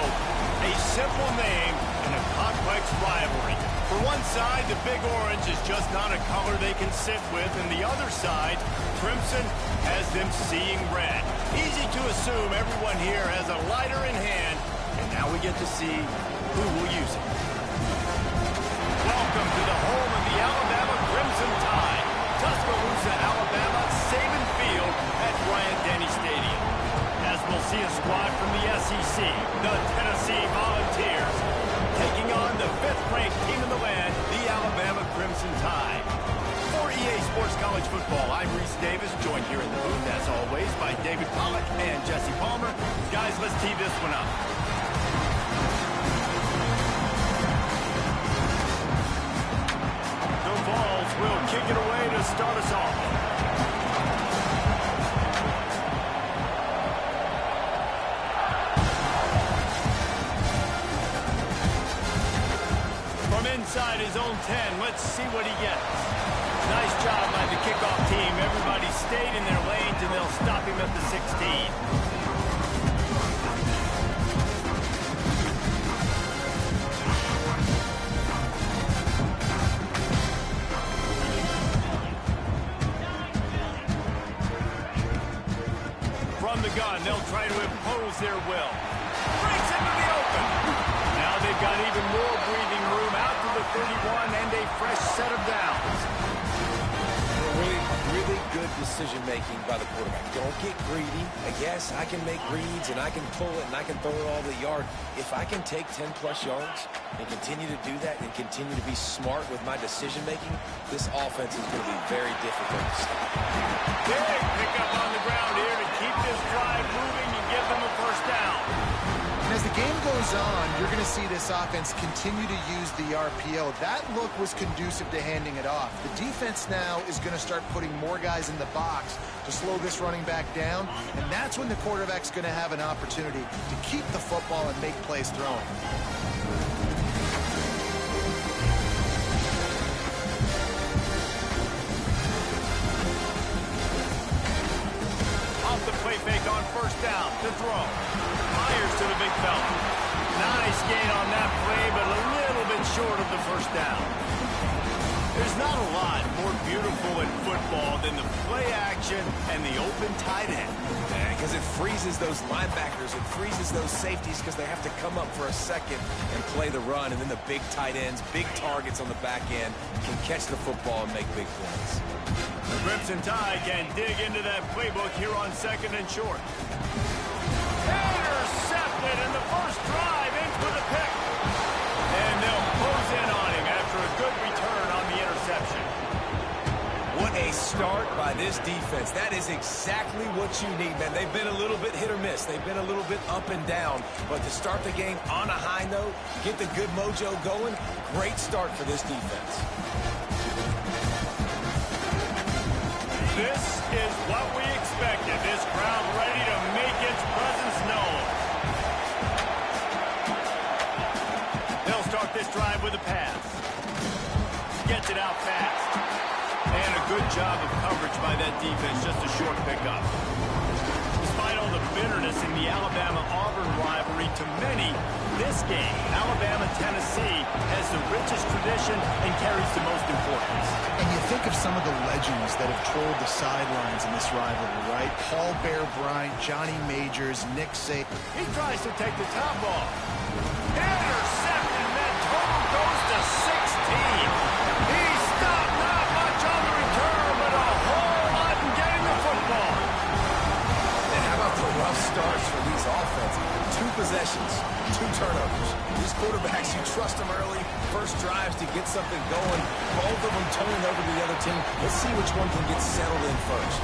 hope. A simple name and a complex rivalry. For one side, the Big Orange is just not a color they can sit with, and the other side, Crimson, has them seeing red. Easy to assume everyone here has a lighter in hand, and now we get to see who will use it. Welcome to the home of the Alabama Crimson Tide, Tuscaloosa, Alabama, Saban Field at Bryant-Denny Stadium. As we'll see a squad from the SEC, the Tennessee Volunteers, taking on the 5th-ranked team in the land, the Alabama Crimson Tide. For EA Sports College Football, I'm Reese Davis, joined here in the booth, as always, by David Pollack and Jesse Palmer. Guys, let's tee this one up. The Vols will kick it away to start us off. Inside his own 10. Let's see what he gets. Nice job by the kickoff team. Everybody stayed in their lanes, and they'll stop him at the 16. From the gun, they'll try to impose their will. Breaks into the open. Now they've got even more breathing room out to the 31 and a fresh set of downs. Really good decision-making by the quarterback. Don't get greedy. Yes, I can make reads, and I can pull it, and I can throw it all the yard. If I can take 10-plus yards and continue to do that and continue to be smart with my decision-making, this offense is going to be very difficult to stop. Big pickup on the ground here to keep this drive moving and give them a first down. As the game goes on, you're going to see this offense continue to use the RPO. That look was conducive to handing it off. The defense now is going to start putting more guys in the box to slow this running back down, and that's when the quarterback's going to have an opportunity to keep the football and make plays throwing. Off the play fake on first down to throw. Myers to the big fella. Nice gain on that play, but a little bit short of the first down. There's not a lot more beautiful in football than the play action and the open tight end. Because it freezes those linebackers, it freezes those safeties because they have to come up for a second and play the run, and then the big tight ends, big targets on the back end can catch the football and make big plays. The Crimson Tide can dig into that playbook here on 2nd and short. Intercepted in the first drive, in for the pick. And they'll close in on him after a good return on the interception. What a start by this defense. That is exactly what you need, man. They've been a little bit hit or miss. They've been a little bit up and down. But to start the game on a high note, get the good mojo going, great start for this defense. This is what we expected. This crowd ready to make its presence known. They'll start this drive with a pass. Gets it out fast. And a good job of coverage by that defense. Just a short pickup. Despite all the bitterness in the Alabama-Auburn rivalry, to many, this game, Alabama-Tennessee, has the richest tradition and carries the most importance. And you think of some of the legends that have trolled the sidelines in this rivalry, right? Paul Bear Bryant, Johnny Majors, Nick Saban. He tries to take the top off. Intercepted, and that total goes to 16. He stopped not much on the return, but a whole lot in getting the football. And how about the rough starts for these offenses? 2 possessions, 2 turnovers. These quarterbacks, you trust them early. First drives to get something going. Both of them turning over to the other team. Let's see which one can get settled in first.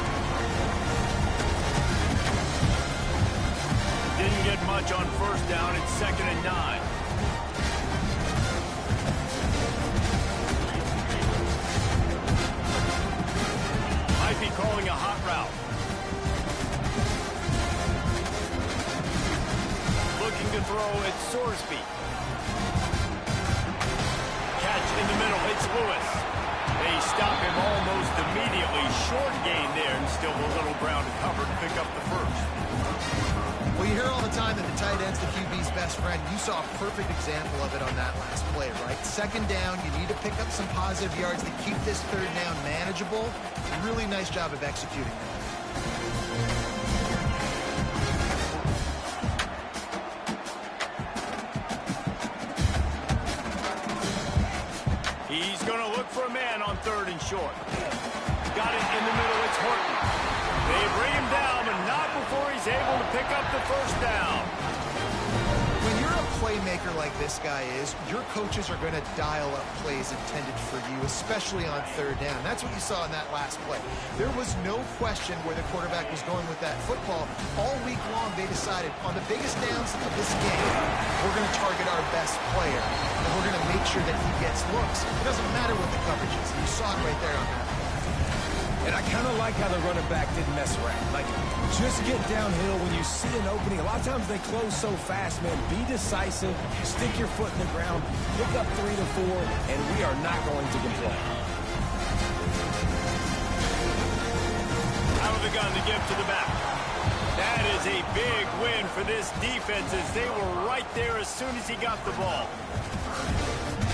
Didn't get much on first down. It's 2nd and 9. Might be calling a hot route. Looking to throw at Sorsby. Catch in the middle. It's Lewis. They stop him almost immediately. Short gain there, and still a little ground to cover to pick up the first. Well, you hear all the time that the tight end's the QB's best friend. You saw a perfect example of it on that last play, right? Second down, you need to pick up some positive yards to keep this third down manageable. Really nice job of executing that. He's going to look for a man on third and short. Got it in the middle. It's Horton. They bring him down, but not before he's able to pick up the first down. When you're a playmaker like this guy is, your coaches are going to dial up plays intended for you, especially on third down. That's what you saw in that last play. There was no question where the quarterback was going with that football. All week long, they decided on the biggest downs of this game, we're going to target our best player, and we're going to make sure that he gets looks. It doesn't matter what the coverage is. You saw it right there on that. And I kind of like how the running back didn't mess around. Like, just get downhill when you see an opening. A lot of times they close so fast, man. Be decisive. Stick your foot in the ground. Pick up 3 to 4, and we are not going to complain. Out of the gun to give to the back. That is a big win for this defense as they were right there as soon as he got the ball.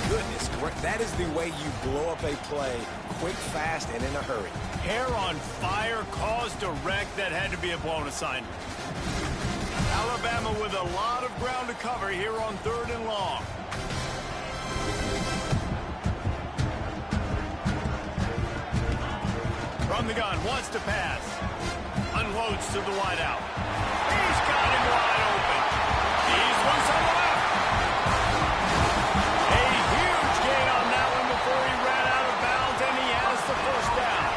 Goodness, that is the way you blow up a play quick, fast, and in a hurry. Hair on fire caused a wreck that had to be a blown assignment. Alabama with a lot of ground to cover here on third and long. From the gun, wants to pass. Unloads to the wideout. He's got him wide open. He's loose on the left. A huge gain on that one before he ran out of bounds, and he has the first down.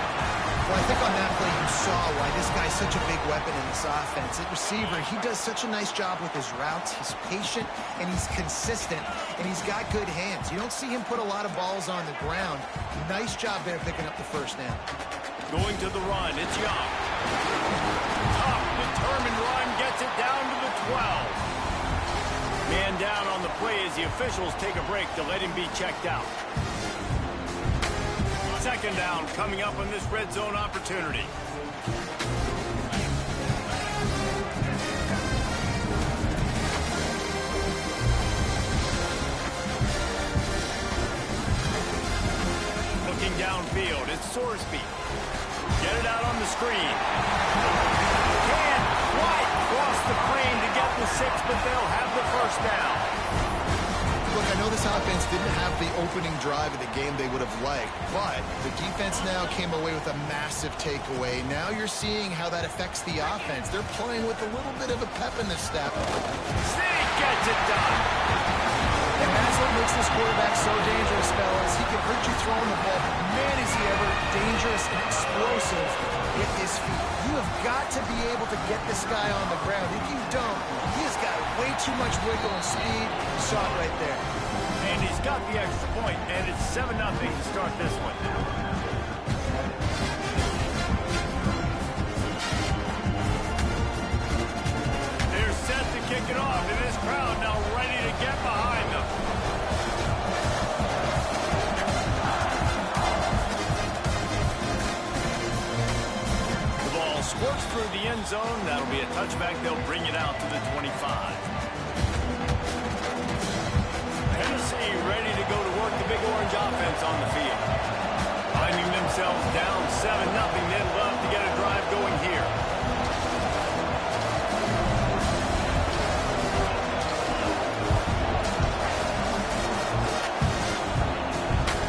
Well, I think on that play you saw why this guy's such a big weapon in this offense. At receiver, he does such a nice job with his routes. He's patient, and he's consistent, and he's got good hands. You don't see him put a lot of balls on the ground. Nice job there picking up the first down. Going to the run, it's Young. Tough, determined run, gets it down to the 12. Man down on the play as the officials take a break to let him be checked out. Second down coming up on this red zone opportunity. Looking downfield, it's Sorsby. Get it out on the screen. Can't quite cross the plane to get the 6, but they'll have the first down. Look, I know this offense didn't have the opening drive of the game they would have liked, but the defense now came away with a massive takeaway. Now you're seeing how that affects the offense. They're playing with a little bit of a pep in the step. Snake gets it done. And that's what makes this quarterback so dangerous, fellas. He can hurt you throwing the ball, but man, is he ever dangerous and explosive with his feet. You have got to be able to get this guy on the ground. If you don't, he has got way too much wiggle and speed. You saw it right there. And he's got the extra point, and it's 7-0 to start this one. They're set to kick it off, and this crowd now ready to get behind them. The ball squirts through the end zone. That'll be a touchback. They'll bring it out to the 25. Tennessee ready to go to work the Big Orange offense on the field. Finding themselves down 7-0, they'd love to get a drive going here.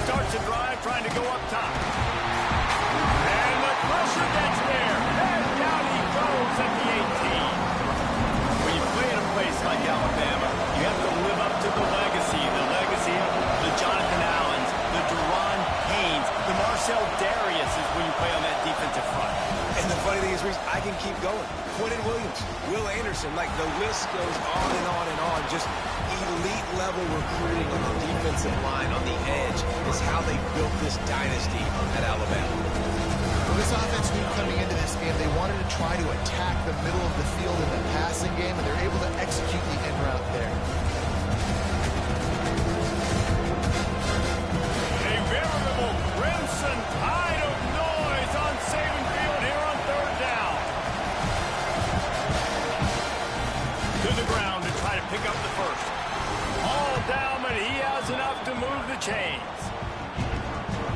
Starts a drive trying to go up top. And the pressure gets there. And down he goes at the 18. When you play in a place like Alabama, you have to live up to the legacy of the Jonathan Allens, the Deron Haynes, the Marcel Darius is when you play on that defensive front. And the funny thing is, Reese, I can keep going. Quentin Williams, Will Anderson, like the list goes on and on and on. Just elite level recruiting on the defensive line, on the edge, is how they built this dynasty at Alabama. Well, this offense knew coming into this game, they wanted to try to attack the middle of the field in the passing game, and they're able to execute the end route there. A veritable crimson the chains.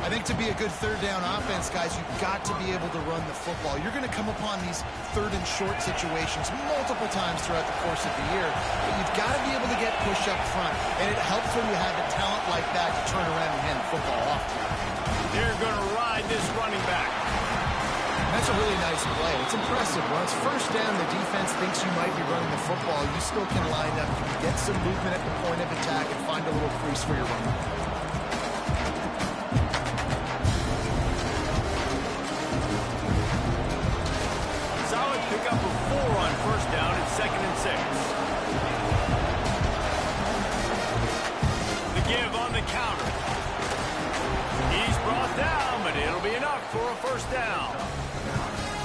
I think to be a good third down offense, guys, you've got to be able to run the football. You're going to come upon these third and short situations multiple times throughout the course of the year, but you've got to be able to get push up front, and it helps when you have a talent like that to turn around and hand the football off to you. They're going to ride this running back. That's a really nice play. It's impressive. When it's first down, the defense thinks you might be running the football. You still can line up. You can get some movement at the point of attack and find a little crease for your running back. Pick up a 4 on first down at 2nd and 6. The give on the counter. He's brought down, but it'll be enough for a first down.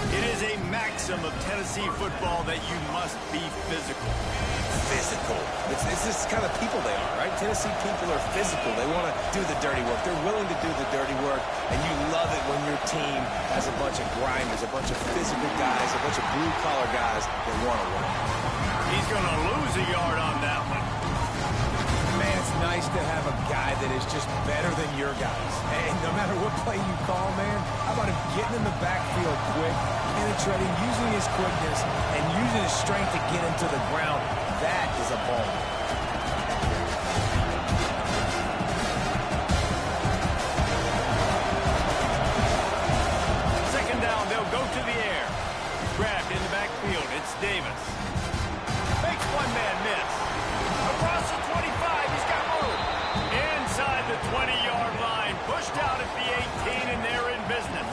It is a maxim of Tennessee football that you must be physical. Physical. It's this kind of people they are, right? Tennessee people are physical. They want to do the dirty work. They're willing to do the dirty work, and you love it when your team has a bunch of grinders, a bunch of physical guys, a bunch of blue-collar guys that want to win. He's going to lose a yard on that one. Man, it's nice to have a guy that is just better than your guys. And no matter what play you call, man, how about him getting in the backfield quick, penetrating, using his quickness, and using his strength to get into the ground. That is a ball. Second down, they'll go to the air. Grabbed in the backfield, it's Davis. Makes one man miss. Across the 25, he's got room. Inside the 20-yard line, pushed out at the 18, and they're in business.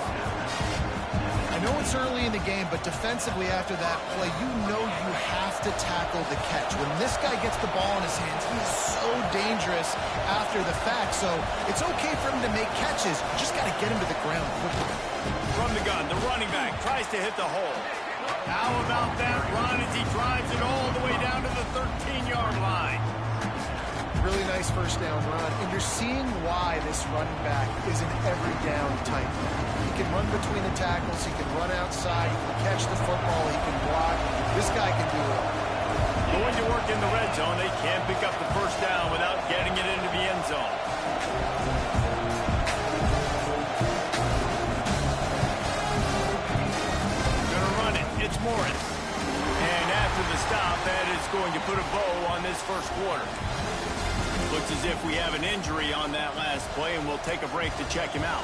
I know it's early in the game, but defensively after that play, you know you have to tackle the catch. When this guy gets the ball in his hands, he is so dangerous after the fact. So it's okay for him to make catches. You just got to get him to the ground quickly. From the gun, the running back tries to hit the hole. How about that run as he drives it all the way down to the 13-yard line? Really nice first down run. And you're seeing why this running back is an every down type. He can run between the tackles. He can run outside. He can catch the football. He can block. This guy can do it. Going to work in the red zone. They can't pick up the first down without getting it into the end zone. Gonna run it. It's Morris. And after the stop, that is going to put a bow on this first quarter. Looks as if we have an injury on that last play, and we'll take a break to check him out.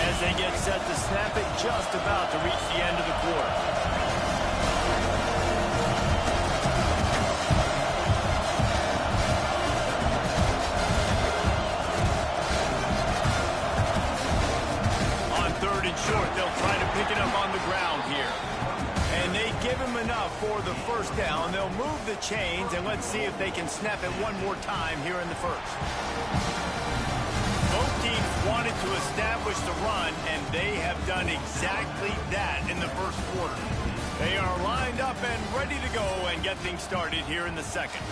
As they get set to snap it, just about to reach the end of the quarter. On 3rd and short, they'll try to pick it up on the ground here. And they give him enough for the first down. They'll move the chains, and let's see if they can snap it one more time here in the first. Both teams wanted to establish the run, and they have done exactly that in the first quarter. They are lined up and ready to go and get things started here in the second.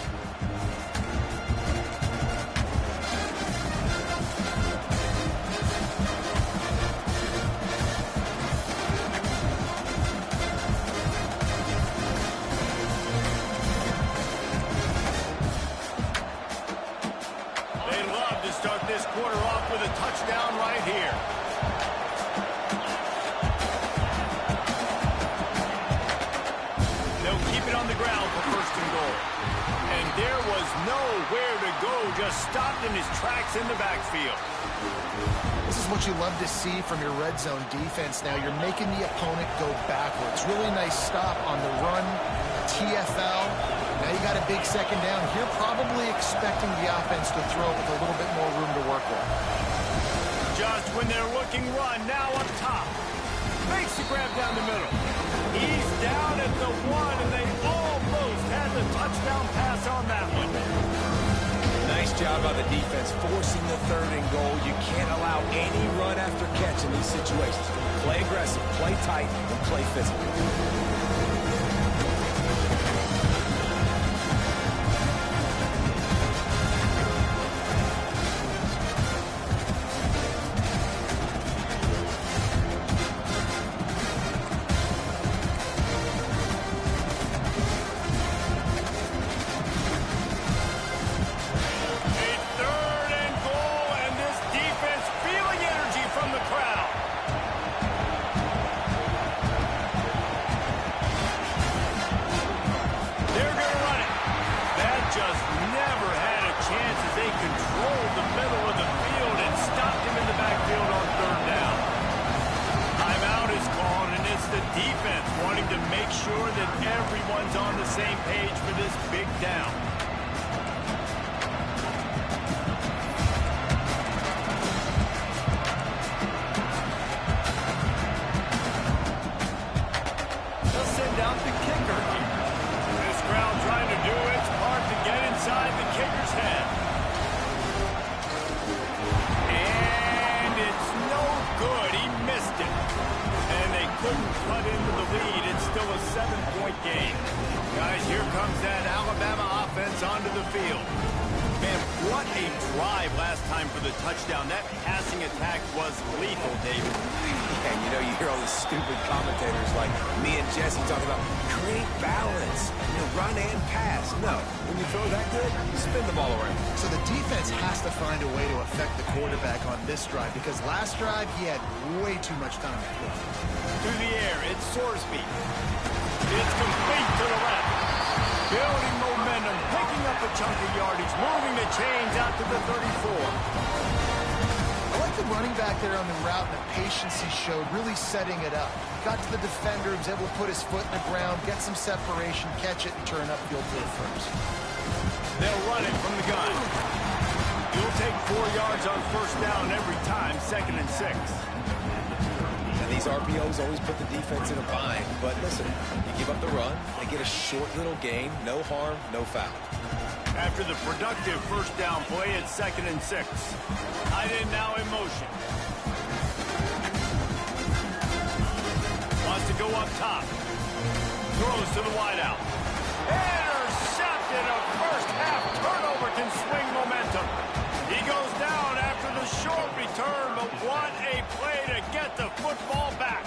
Start this quarter off with a touchdown right here. They'll keep it on the ground for 1st and goal. And there was nowhere to go, just stopped in his tracks in the backfield. This is what you love to see from your red zone defense now. You're making the opponent go backwards. Really nice stop on the run, TFL. Now you got a big second down here, probably expecting the offense to throw with a little bit more room to work with. Just when they're looking run, now up top. Makes the grab down the middle. He's down at the 1, and they almost had the touchdown pass on that one. Nice job by the defense, forcing the 3rd and goal. You can't allow any run after catch in these situations. Play aggressive, play tight, and play physical. 10. And it's no good. He missed it. And they couldn't cut into the lead. It's still a 7-point game. Guys, here comes that Alabama offense onto the field. Man, what a drive last time for the touchdown. That passing attack was lethal, David. And you know, you hear all these stupid commentators like me and Jesse talking about create balance, run and pass. No, when you throw that good, you spin the ball around. So the defense has to find a way to affect the quarterback on this drive because last drive he had way too much time to throw. Through the air, it's Sorsby. It's complete to the left. Building momentum, picking up a chunk of yardage, moving the chains out to the 34. I like the running back there on the route and the patience he showed, really setting it up. Got to the defender, was able to put his foot in the ground, get some separation, catch it, and turn upfield for the first. They'll run it from the gun. You'll take 4 yards on first down every time, 2nd and 6. These RPOs always put the defense in a bind. But listen, you give up the run, they get a short little gain, no harm, no foul. After the productive first down play, it's 2nd and 6. Tight end now in motion. Wants to go up top. Throws to the wideout. Intercepted. A first half turnover can swing momentum. He goes down after the short return, but what a play to get the football back.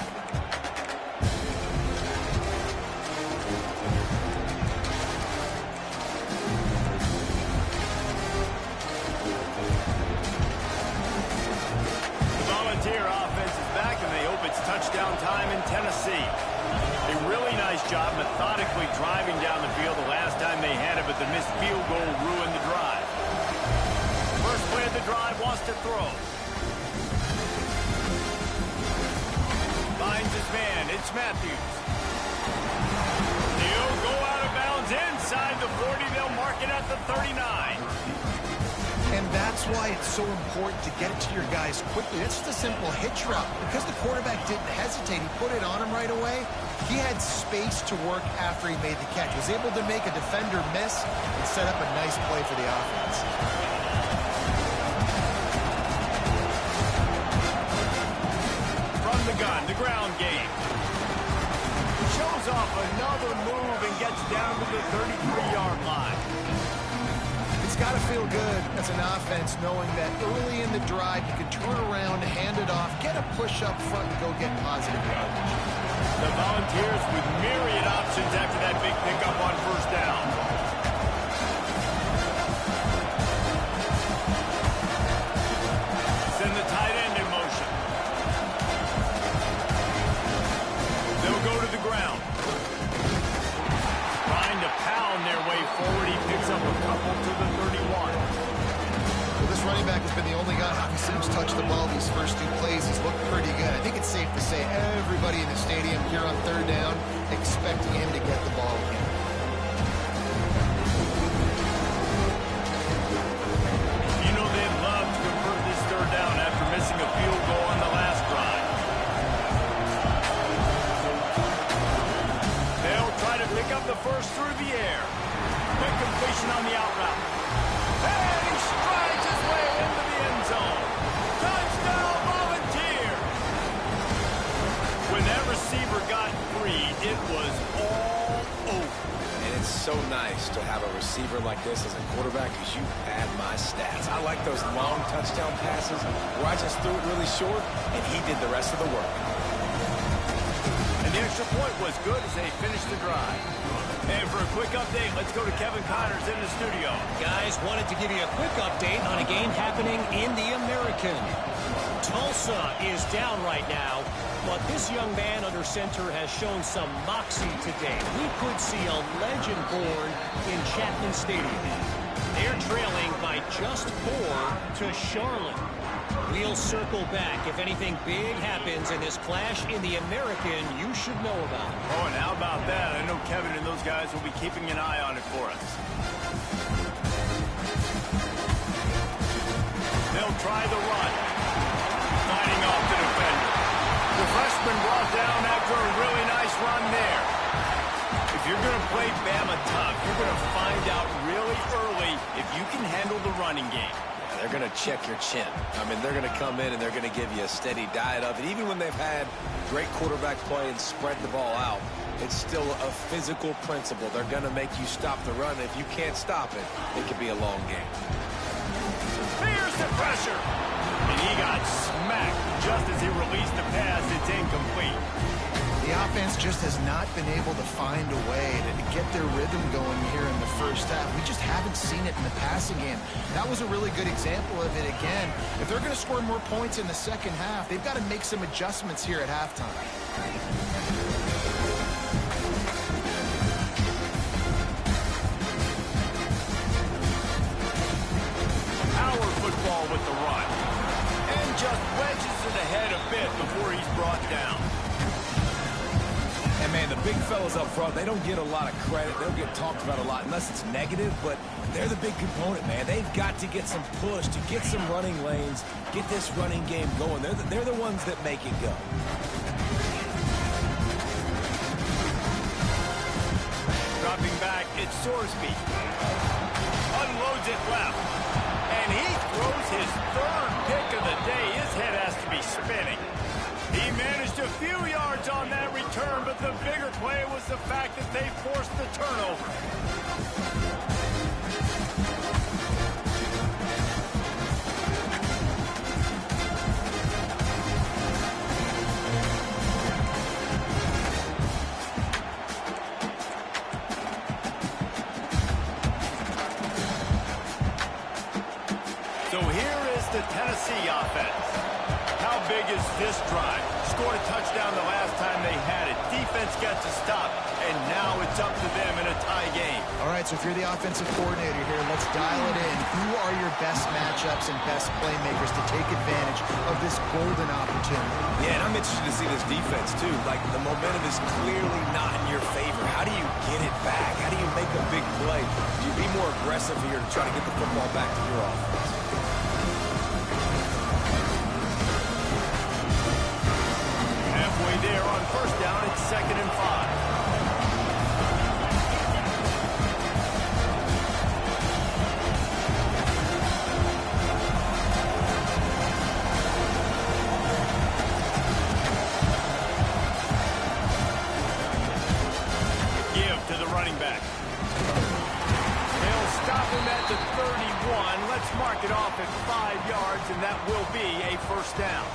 The Volunteer offense is back, and they hope it's touchdown time in Tennessee. A really nice job methodically driving down the field the last time they had it, but the missed field goal ruined the drive. First play of the drive, wants to throw. Finds his man. It's Matthews. He'll go out of bounds inside the 40. They'll mark it at the 39. And that's why it's so important to get it to your guys quickly. It's just a simple hitch route. Because the quarterback didn't hesitate, he put it on him right away. He had space to work after he made the catch. Was able to make a defender miss and set up a nice play for the offense. The gun, the ground game. Shows off another move and gets down to the 33-yard line. It's got to feel good as an offense knowing that early in the drive you can turn around, hand it off, get a push up front, and go get positive yardage. The Volunteers with myriad options after that big pickup on first down. Send the tight end in motion. They'll go to the ground. Trying to pound their way forward. He picks up a couple to the 31. Well, this running back has been the only guy obviously who's touched the ball these first 2 plays. He's looked pretty good. I think it's safe to say everybody in the stadium here on third down expecting him to get the ball again. You know they'd love to convert this third down after missing a field goal on the last drive. They'll try to pick up the first through the air. Quick completion on the out route. And he strides his way into the end zone. Touchdown, Volunteer! When that receiver got free, it was all over. And it's so nice to have a receiver like this as a quarterback because you pad my stats. I like those long touchdown passes where I just threw it really short and he did the rest of the work. And the extra point was good as they finished the drive. And for a quick update, let's go to Kevin Connors in the studio. Guys, wanted to give you a quick update on a game happening in the American. Tulsa is down right now, but this young man under center has shown some moxie today. We could see a legend born in Chapman Stadium. They're trailing by just 4 to Charlotte. We'll circle back. If anything big happens in this clash in the American, you should know about it. Oh, and how about that? I know Kevin and those guys will be keeping an eye on it for us. They'll try the run. Fighting off the defender. The freshman brought down after a really nice run there. If you're going to play Bama tough, you're going to find out really early if you can handle the running game. They're going to check your chin. I mean, they're going to come in and they're going to give you a steady diet of it. Even when they've had great quarterback play and spread the ball out, it's still a physical principle. They're going to make you stop the run. If you can't stop it, it could be a long game. Here's the pressure. And he got smacked just as he released the pass. It's incomplete. The offense just has not been able to find a way to get their rhythm going here in the first half. We just haven't seen it in the passing game. That was a really good example of it again. If they're going to score more points in the second half, they've got to make some adjustments here at halftime. Power football with the run. And just wedges it ahead a bit before he's brought down. And, man, the big fellas up front, they don't get a lot of credit. They'll get talked about a lot unless it's negative, but they're the big component, man. They've got to get some push, to get some running lanes, get this running game going. They're the ones that make it go. Dropping back, it's Sorsby. Unloads it left. And he throws his third pick of the day. His head has to be spinning. He managed a few yards on that return, but the bigger play was the fact that they forced the turnover. So here is the Tennessee offense. How big is this drive? Scored a touchdown the last time they had it. Defense gets a stop, and now it's up to them in a tie game. All right, so if you're the offensive coordinator here, let's dial it in. Who are your best matchups and best playmakers to take advantage of this golden opportunity? Yeah, and I'm interested to see this defense, too. Like, the momentum is clearly not in your favor. How do you get it back? How do you make a big play? Do you be more aggressive here to try to get the football back to your offense? There on first down, it's 2nd and 5. Give to the running back. They'll stop him at the 31. Let's mark it off at 5 yards, and that will be a first down.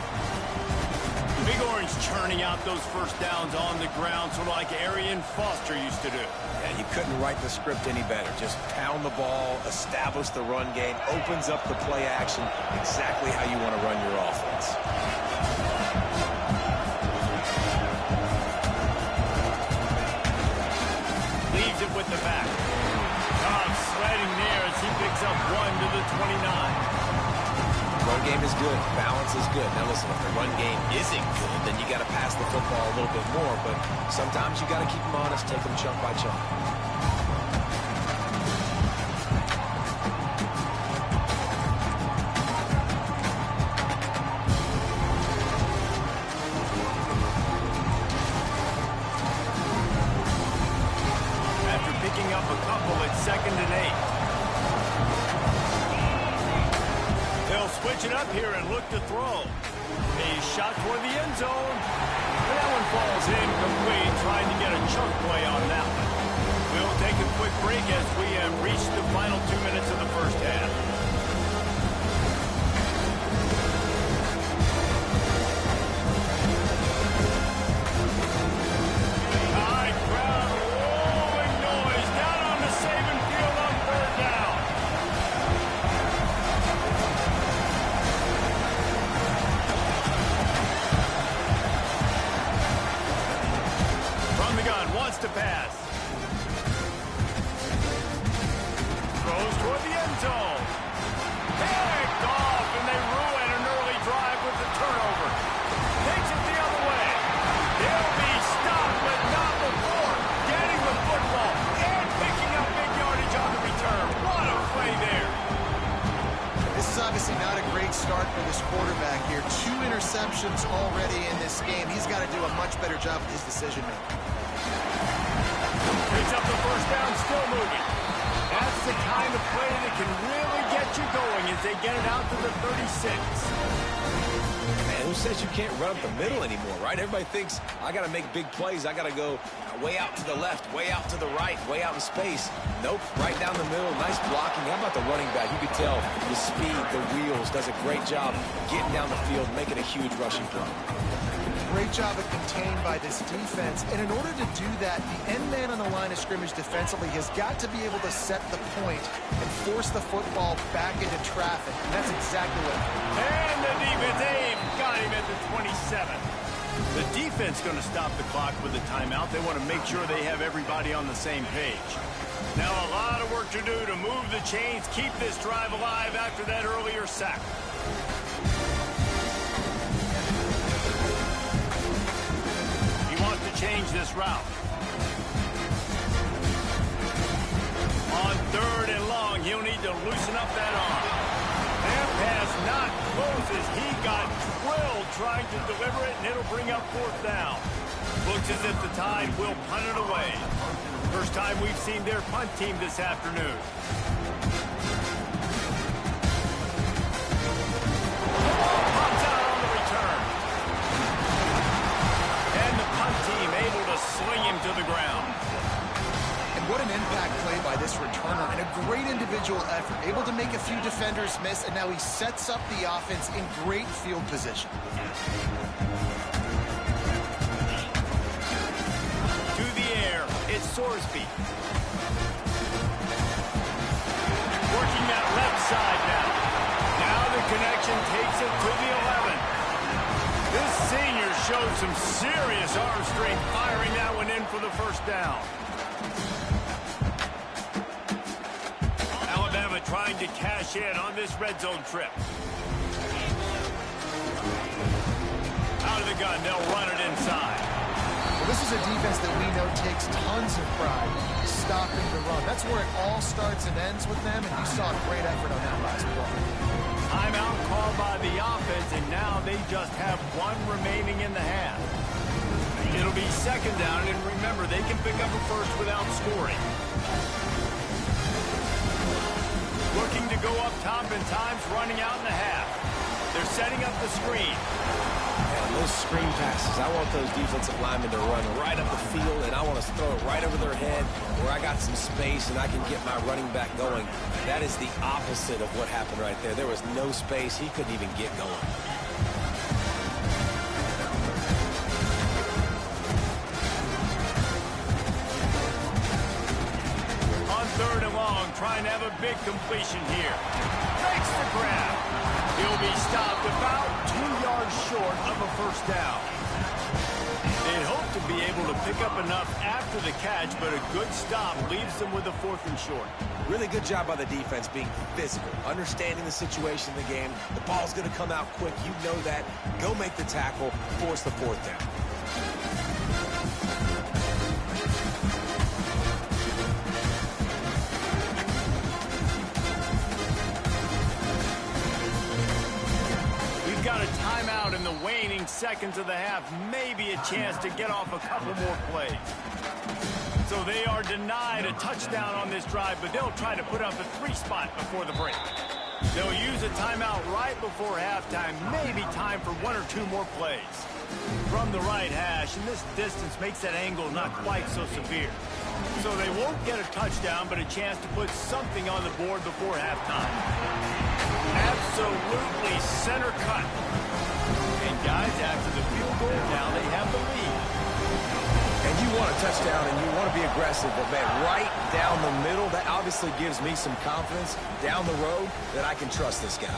Big Orange churning out those first downs on the ground, sort of like Arian Foster used to do. Yeah, you couldn't write the script any better. Just pound the ball, establish the run game, opens up the play action, exactly how you want to run your offense. Leaves it with the back. Sliding near as he picks up 1 to the 29. Run game is good. Balance is good. Now, listen, if the run game isn't good, then you got to pass the football a little bit more. But sometimes you got to keep them honest, take them chunk by chunk. After picking up a couple, it's 2nd and 8. Switch it up here and look to throw. A shot toward the end zone. And that one falls incomplete, trying to get a chunk play on that one. We'll take a quick break as we have reached the final 2 minutes of the first half. High crowd, rolling noise down on the Saban field on 3rd down. Wants to pass. Throws toward the end zone. Picked off, and they ruin an early drive with the turnover. Takes it the other way. He'll be stopped, but not before getting the football and picking up big yardage on the return. What a play there. This is obviously not a great start for this quarterback here. 2 interceptions already in this game. He's got to do a much better job with his decision-making. Picks up the first down, still moving. That's the kind of play that can really get you going as they get it out to the 36. Man, who says you can't run up the middle anymore, right? Everybody thinks, I got to make big plays. I got to go way out to the left, way out to the right, way out in space. Nope, right down the middle. Nice blocking. How about the running back? You could tell the speed, the wheels, does a great job getting down the field, making a huge rushing play. Great job of contained by this defense. And in order to do that, the end man on the line of scrimmage defensively has got to be able to set the point and force the football back into traffic. And that's exactly what. And the defense got him at the 27. The defense going to stop the clock with a timeout. They want to make sure they have everybody on the same page. Now a lot of work to do to move the chains, keep this drive alive after that earlier sack. He wants to change this route. On 3rd and long, he'll need to loosen up that arm. That pass not close as he got drilled trying to deliver it, and it'll bring up 4th down. Looks as if the Tide will punt it away. First time we've seen their punt team this afternoon. Pops out on the return. And the punt team able to sling him to the ground. And what an impact play by this returner, and a great individual effort. Able to make a few defenders miss, and now he sets up the offense in great field position. To the air, it's Sorsby. Working that left side now. Now the connection takes it to the 11. This senior showed some serious arm strength firing that one in for the first down. Alabama trying to cash in on this red zone trip. Out of the gun, they'll run it inside. Well, this is a defense that we know takes tons of pride stopping the run. That's where it all starts and ends with them, and you saw a great effort on that last play. Timeout called by the offense, and now they just have one remaining in the half. It'll be 2nd down, and remember, they can pick up a first without scoring. Looking to go up top in times, running out in the half. They're setting up the screen. And those screen passes, I want those defensive linemen to run right up the field, and I want to throw it right over their head where I got some space and I can get my running back going. That is the opposite of what happened right there. There was no space. He couldn't even get going. On 3rd and long, trying to have a big completion here. Makes the grab. He'll be stopped about 2 yards short of a first down. They'd hope to be able to pick up enough after the catch, but a good stop leaves them with a 4th and short. Really good job by the defense being physical, understanding the situation in the game. The ball's going to come out quick. You know that. Go make the tackle, force the 4th down. Got a timeout in the waning seconds of the half. Maybe a chance to get off a couple more plays. So they are denied a touchdown on this drive, but they'll try to put up a 3 spot before the break. They'll use a timeout right before halftime. Maybe time for 1 or 2 more plays. From the right hash, and this distance makes that angle not quite so severe. So they won't get a touchdown, but a chance to put something on the board before halftime. Absolutely center cut. And guys, after the field goal, now they have the lead. And you want a touchdown and you want to be aggressive, but man, right down the middle, that obviously gives me some confidence down the road that I can trust this guy.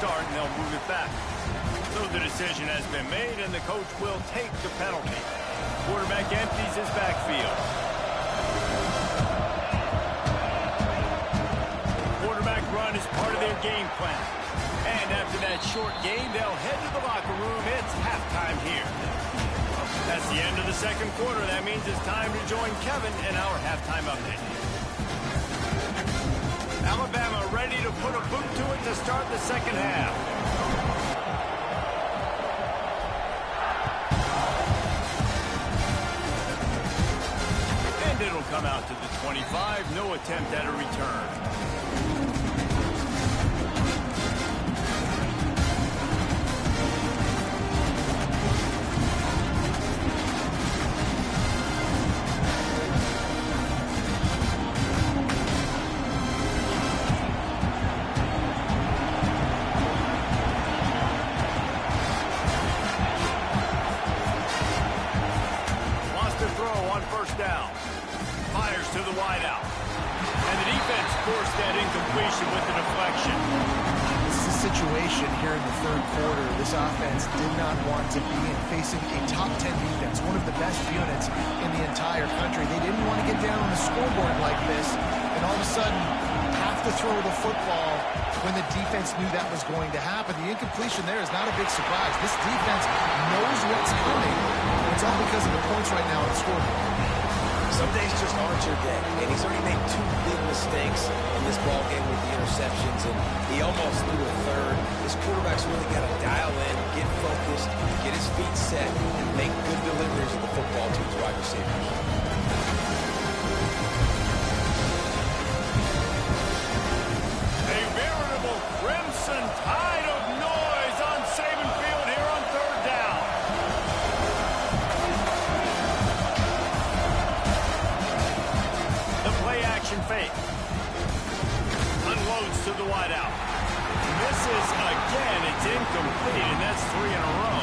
Start and they'll move it back. So the decision has been made and the coach will take the penalty. Quarterback empties his backfield. game plan. And after that short game, they'll head to the locker room. It's halftime here. That's the end of the second quarter. That means it's time to join Kevin in our halftime update. Alabama ready to put a boot to it to start the second half. And it'll come out to the 25. No attempt at a return. This offense did not want to be in facing a top 10 defense, one of the best units in the entire country. They didn't want to get down on the scoreboard like this, and all of a sudden have to throw the football when the defense knew that was going to happen. The incompletion there is not a big surprise. This defense knows what's coming, and it's all because of the points right now on the scoreboard. Some days just aren't your day, and he's already made 2 big mistakes in this ball game with the interceptions, and he almost threw a third. This quarterback's really got to dial in, get focused, get his feet set, and make good deliveries of the football to his wide receivers. A veritable crimson tide of noise on Saban Field here on third down. The play-action fake. Unloads to the wideout. Misses again. It's incomplete, and that's 3 in a row.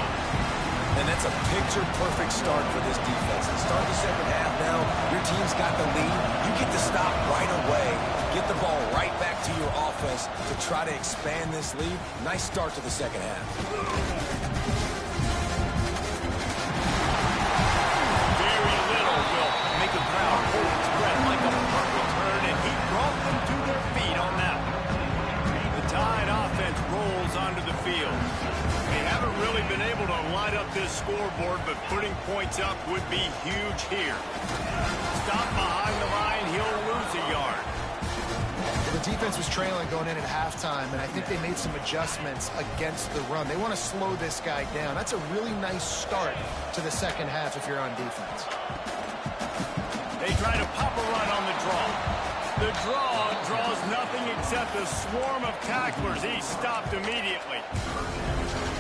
And that's a picture-perfect start for this defense. To start the second half now, your team's got the lead. You get to stop right away, get the ball right back to your offense to try to expand this lead. Nice start to the second half. Very little will make a crowd hold its breath like a punt return, and he brought them to their feet on that one. The Tide offense rolls onto the field. They haven't really been able to light up this scoreboard, but putting points up would be huge here. Stop behind the line, he'll lose a yard. The defense was trailing going in at halftime, and I think they made some adjustments against the run. They want to slow this guy down. That's a really nice start to the second half if you're on defense. They try to pop a run on the draw. The draw draws nothing except a swarm of tacklers. He's stopped immediately.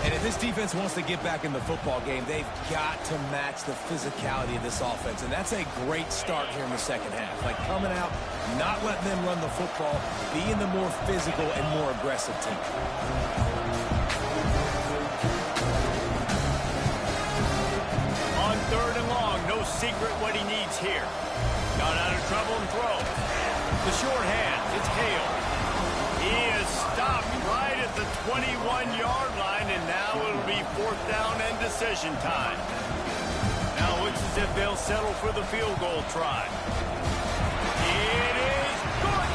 And if this defense wants to get back in the football game, they've got to match the physicality of this offense. And that's a great start here in the second half. Like coming out, not letting them run the football, being the more physical and more aggressive team. On third and long, no secret what he needs here. Got out of trouble and throws. The short hand, it's Hale. He is stopped right at the 21-yard line, and now it'll be 4th down and decision time. Now it looks as if they'll settle for the field goal try. It is good.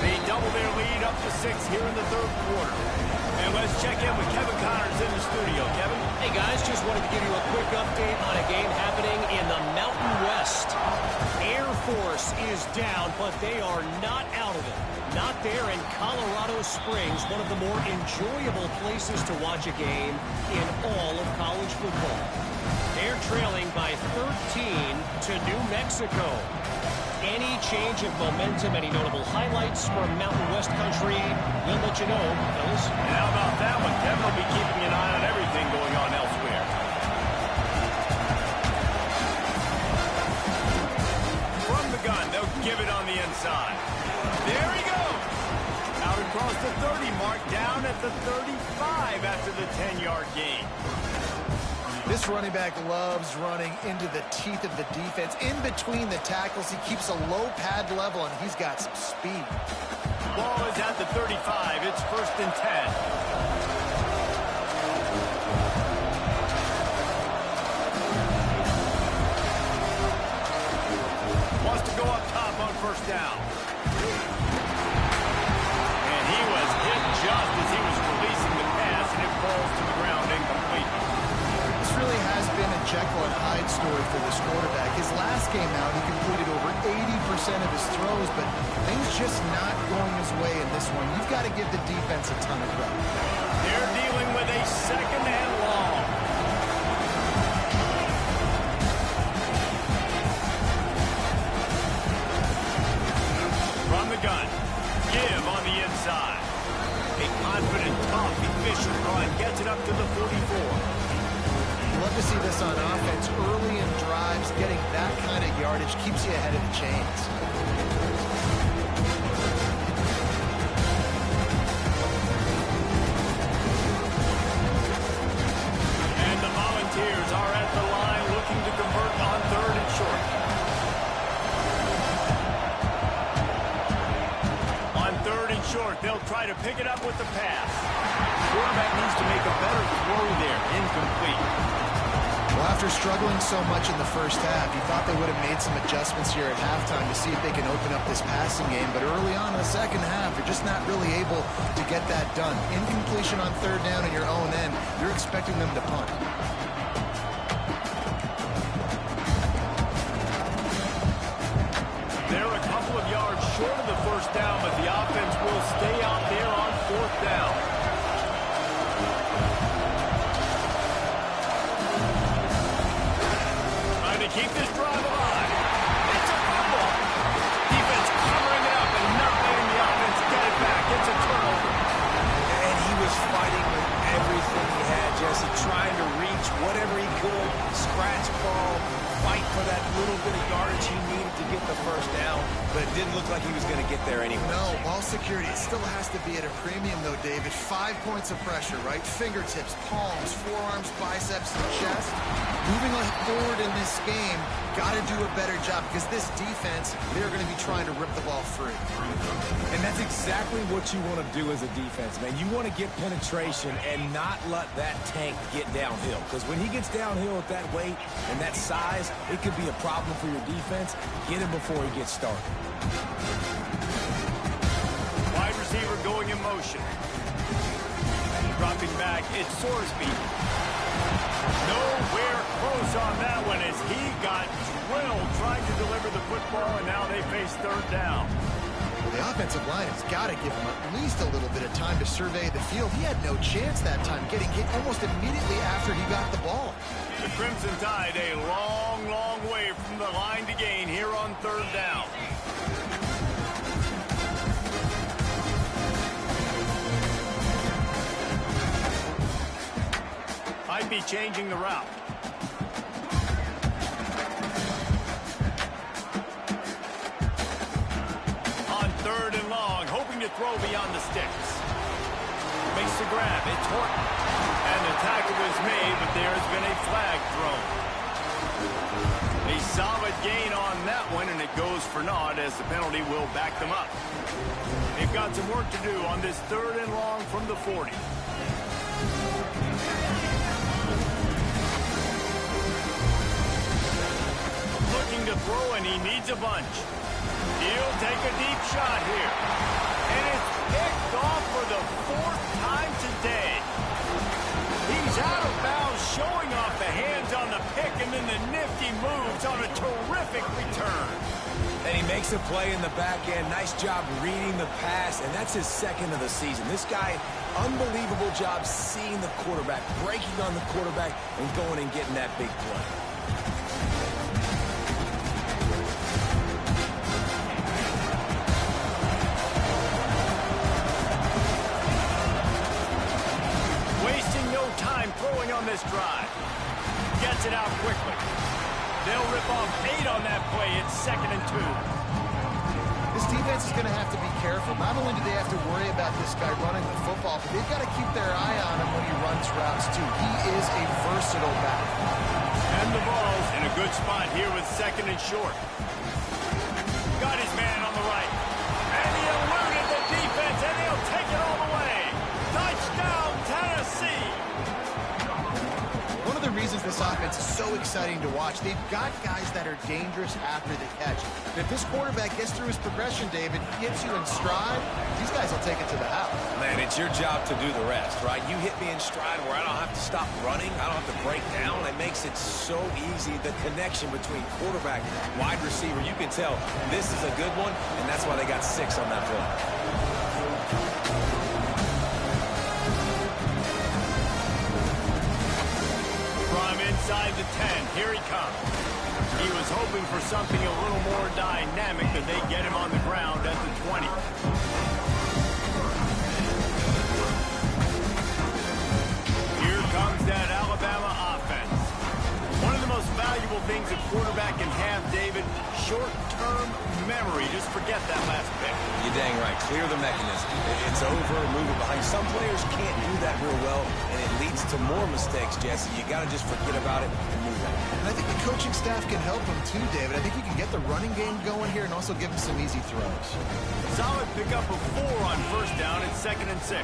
They double their lead up to 6 here in the third quarter. And let's check in with Kevin Connors in the studio. Kevin? Hey, guys, just wanted to give you a quick update on a game happening in the Mountain West. Air Force is down, but they are not out of it. Not there in Colorado Springs, one of the more enjoyable places to watch a game in all of college football. They're trailing by 13 to New Mexico. Any change of momentum, any notable highlights from Mountain West country, we'll let you know, fellas. And how about that one? Kevin will be keeping an eye on everything going on elsewhere. From the gun, they'll give it on the inside. There he goes. Out across the 30 mark, down at the 35 after the 10-yard gain. This running back loves running into the teeth of the defense. In between the tackles, he keeps a low pad level, and he's got some speed. Ball is at the 35. It's 1st and 10. Wants to go up top on 1st down. And he was hit for this quarterback. His last game out, he completed over 80% of his throws, but things just not going his way in this one. You've got to give the defense a ton of credit. They're dealing with a second and long. From the gun, give on the inside. A confident, tough, efficient run gets it up to the 44. Love to see this on offense early in drives. Getting that kind of yardage keeps you ahead of the chains. And the Volunteers are at the line looking to convert on 3rd and short. On 3rd and short, they'll try to pick it up with the pass. Quarterback needs to make a better throw there. Incomplete. Well, after struggling so much in the first half, you thought they would have made some adjustments here at halftime to see if they can open up this passing game. But early on in the second half, they're just not really able to get that done. Incompletion on 3rd down in your own end, you're expecting them to punt. They're a couple of yards short of the first down, but the offense will stay out there on 4th down. Keep this drive alive. It's a fumble. Defense covering it up and not letting the offense get it back. It's a turnover. And he was fighting with everything he had, Jesse, trying to reach whatever he could, scratch ball, fight for that little bit of yardage he needed to get the first down, but it didn't look like he was going to get there anyway. No, ball security, it still has to be at a premium, though, David. 5 points of pressure, right? Fingertips, palms, forearms, biceps, and chest. Moving forward in this game, got to do a better job because this defense, they're going to be trying to rip the ball free. And that's exactly what you want to do as a defense, man. You want to get penetration and not let that tank get downhill, because when he gets downhill at that weight and that size, it could be a problem for your defense. Get him before he gets started. Wide receiver going in motion. Dropping back, it's Sorsby. Nowhere close on that one as he got drilled trying to deliver the football, and now they face 3rd down. Well, the offensive line has got to give him at least a little bit of time to survey the field. He had no chance that time, getting hit almost immediately after he got the ball. The Crimson Tide a long, long way from the line to gain here on 3rd down. Might be changing the route. On 3rd and long, hoping to throw beyond the sticks. Makes the grab. It's Horton. And the tackle was made, but there has been a flag thrown. A solid gain on that one, and it goes for naught as the penalty will back them up. They've got some work to do on this 3rd and long from the 40. Looking to throw, and he needs a bunch. He'll take a deep shot here. And it's picked off for the 4th time today. He's out of bounds, showing off the hands on the pick, and then the nifty moves on a terrific return. And he makes a play in the back end. Nice job reading the pass, and that's his 2nd of the season. This guy, unbelievable job seeing the quarterback, breaking on the quarterback, and going and getting that big play. Wasting no time throwing on this drive. Gets it out quickly. They'll rip off 8 on that play. It's 2nd and 2. This defense is going to have to be careful. Not only do they have to worry about this guy running the football, but they've got to keep their eye on him when he runs routes, too. He is a versatile back. And the ball's in a good spot here with 2nd and short. Got his man on the right. And he eluded the defense, and he'll take it all the way. Touchdown, Tennessee. One of the reasons this offense is so exciting to watch. They've got guys that are dangerous after the catch. And if this quarterback gets through his progression, David, gets you in stride, these guys will take it to the house. Man, it's your job to do the rest, right? You hit me in stride where I don't have to stop running. I don't have to break down. It makes it so easy. The connection between quarterback, wide receiver, you can tell this is a good one, and that's why they got 6 on that play. From inside the 10, here he comes. He was hoping for something a little more dynamic, but they get him on the ground at the 20. Here comes that Alabama offense. One of the most valuable things a quarterback can have, David, short-term memory. Just forget that last pick. You're dang right. Clear the mechanism. It's over, move it behind. Some players can't do that real well, and it leads to more mistakes, Jesse. You got to just forget about it and move on. And I think the coaching staff can help him too, David. I think you can get the running game going here and also give him some easy throws. Solid pickup of 4 on first down and 2nd and 6.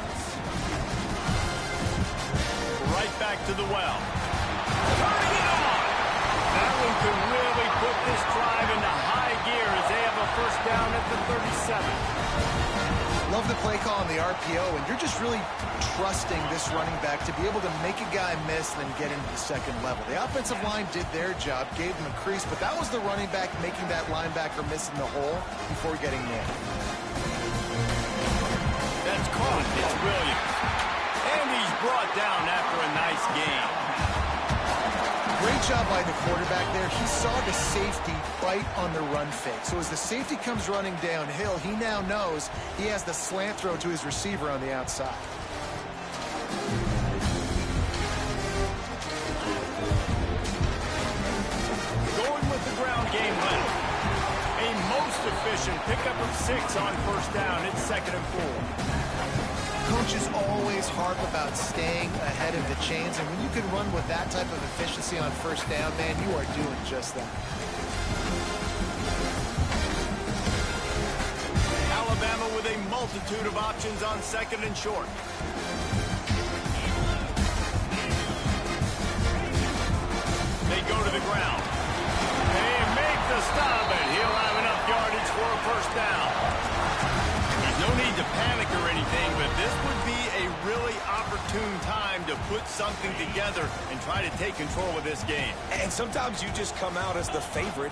Right back to the well. Turning it on! That one could really put this drive into high gear as they have a first down at the 37. Love the play call on the RPO, and you're just really trusting this running back to be able to make a guy miss and then get into the second level. The offensive line did their job, gave him a crease, but that was the running back making that linebacker miss in the hole before getting nailed. That's caught. It's Williams. And he's brought down after a nice gain. Great job by the quarterback there. He saw the safety bite on the run fake. So as the safety comes running downhill, he now knows he has the slant throw to his receiver on the outside. Going with the ground game left. A most efficient pickup of 6 on first down. It's 2nd and 4. Coaches always harp about staying ahead of the chains, and when you can run with that type of efficiency on first down, man, you are doing just that. Alabama with a multitude of options on 2nd and short. They go to the ground. They make the stop, and he'll have enough yardage for a first down. There's no need to panic or anything, but this would be a really opportune time to put something together and try to take control of this game. And sometimes you just come out as the favorite,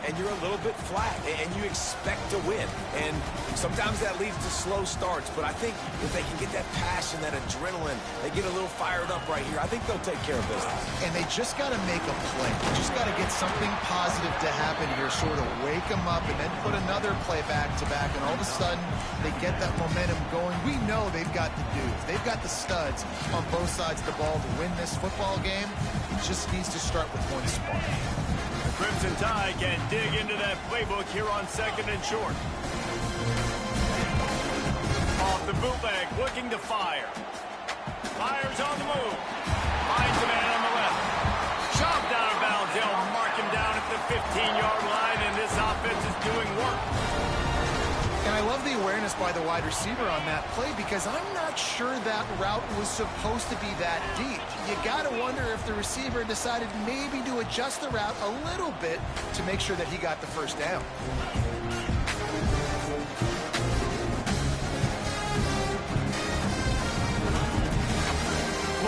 and you're a little bit flat, and you expect to win. And sometimes that leads to slow starts, but I think if they can get that passion, that adrenaline, they get a little fired up right here, I think they'll take care of business. And they just got to make a play. They just got to get something positive to happen here, sort of wake them up, and then put another play back-to-back, and all of a sudden they get that momentum going. We know they've got the dudes. They've got the studs on both sides of the ball to win this football game. It just needs to start with one spark. The Crimson Tide can dig into that playbook here on 2nd and short. Off the bootleg, looking to fire. Fires on the move. Finds a man on the left. Chopped out of bounds. They'll mark him down at the 15-yard line, and this offense is doing work. And I love the awareness by the wide receiver on that play because I'm not sure that route was supposed to be that deep. You got to wonder if the receiver decided maybe to adjust the route a little bit to make sure that he got the first down.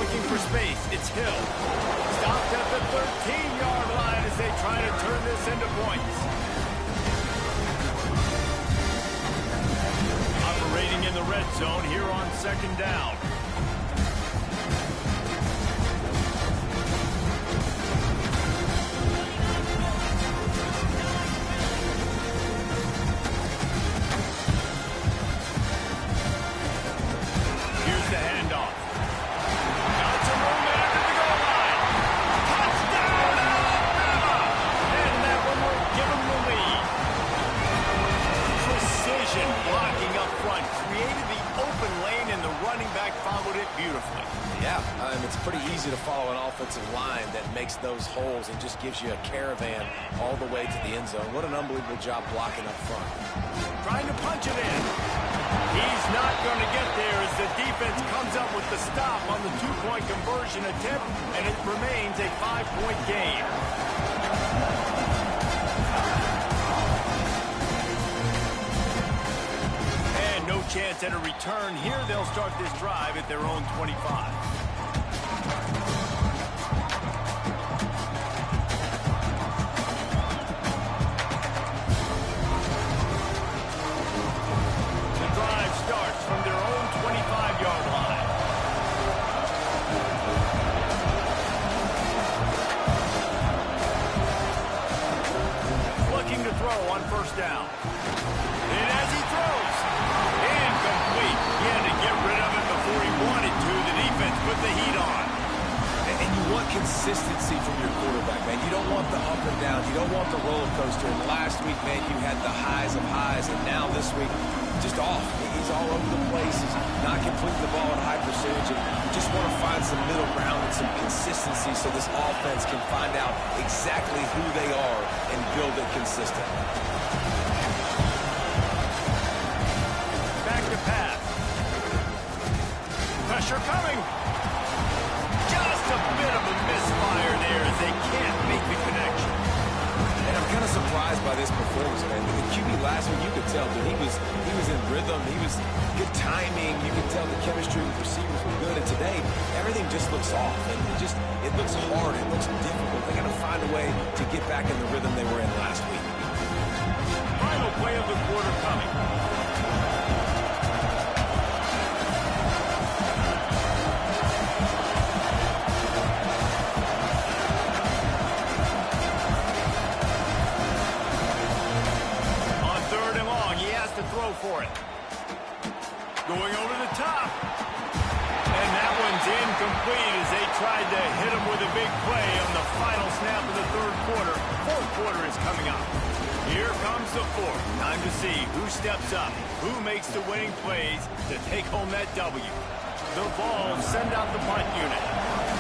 Looking for space. It's Hill. Stopped at the 13-yard line as they try to turn this into points. Operating in the red zone here on 2nd down. Here's the handoff. Got some room after the goal line. Touchdown, Alabama! And that one will give them the lead. Precision blocking up front created the open lane, and the running back found Yeah, it's pretty easy to follow an offensive line that makes those holes and just gives you a caravan all the way to the end zone. What an unbelievable job blocking up front. Trying to punch it in. He's not going to get there as the defense comes up with the stop on the two-point conversion attempt, and it remains a 5-point game. No chance at a return here. They'll start this drive at their own 25. The drive starts from their own 25-yard line. Looking to throw on first down. And as he throws, incomplete. He had to get rid of it before he wanted to. The defense put the heat on. And you want consistency from your quarterback, man. You don't want the up and down. You don't want the roller coaster. And last week, man, you had the highs of highs. And now this week, just off. He's all over the place. He's not completing the ball at high percentage. And you just want to find some middle ground and some consistency so this offense can find out exactly who they are and build it consistent. Pass. Pressure coming. Just a bit of a misfire there as they can't make the connection. And I'm kind of surprised by this performance, man. The QB last week, you could tell that he was in rhythm. He was good timing. You could tell the chemistry with receivers were good. And today, everything just looks off. And it looks hard. It looks difficult. They got to find a way to get back in the rhythm they were in last week. Final play of the quarter coming. For it. Going over the top. And that one's incomplete as they tried to hit him with a big play on the final snap of the third quarter. Fourth quarter is coming up. Here comes the fourth. Time to see who steps up, who makes the winning plays to take home that W. The Vols send out the punt unit.